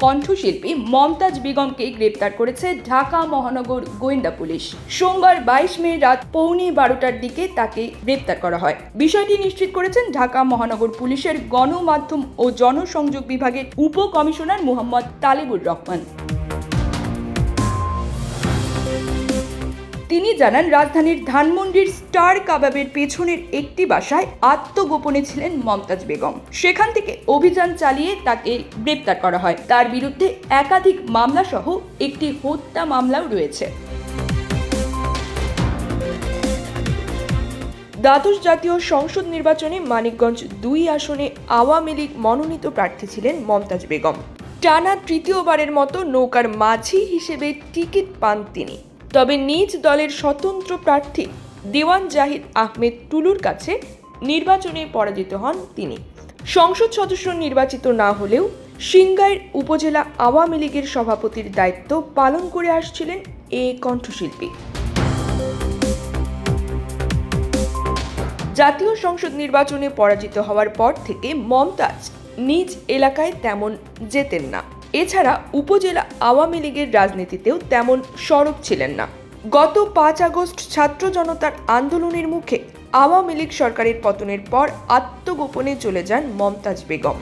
কণ্ঠশিল্পী মমতাজ বেগমকে গ্রেপ্তার করেছে ঢাকা মহানগর গোয়েন্দা পুলিশ। সোমবার 22 মে রাত 11:15টার দিকে তাকে গ্রেপ্তার করা হয়। বিষয়টি নিশ্চিত করেছেন ঢাকা মহানগর পুলিশের গণমাধ্যম ও জনসংযোগ বিভাগের উপকমিশনার মোহাম্মদ তালেবুর রহমান। তিনি জানান, রাজধানীর ধানমন্ডির স্টার কাবাবের পেছনের একটি বাসায় আত্মগোপনে ছিলেন মমতাজ বেগম। সেখান থেকে অভিযান চালিয়ে তাকে গ্রেপ্তার করা হয়। তার বিরুদ্ধে একাধিক মামলা সহ একটি হত্যা মামলাও রয়েছে। দ্বাদশ জাতীয় সংসদ নির্বাচনে মানিকগঞ্জ 2 আসনে আওয়ামী লীগ মনোনীত প্রার্থী ছিলেন মমতাজ বেগম। টানা তৃতীয়বারের মতো নৌকার মাঝি হিসেবে টিকিট পান তিনি। তবে নিজ দলের স্বতন্ত্র প্রার্থী দেওয়ান জাহিদ আহমেদ টুলুর কাছে নির্বাচনে পরাজিত হন তিনি। সংসদ সদস্য নির্বাচিত না হলেও সিংগাইর উপজেলা আওয়ামী লীগের সভাপতির দায়িত্ব পালন করে আসছিলেন এই কণ্ঠশিল্পী। জাতীয় সংসদ নির্বাচনে পরাজিত হওয়ার পর থেকে মমতাজ নিজ এলাকায় তেমন যেতেন না। এছাড়া উপজেলা আওয়ামী লীগের রাজনীতিতেও তেমন সরব ছিলেন না। গত 5 আগস্ট ছাত্র জনতার আন্দোলনের মুখে আওয়ামী লীগ সরকারের পতনের পর আত্মগোপনে চলে যান মমতাজ বেগম।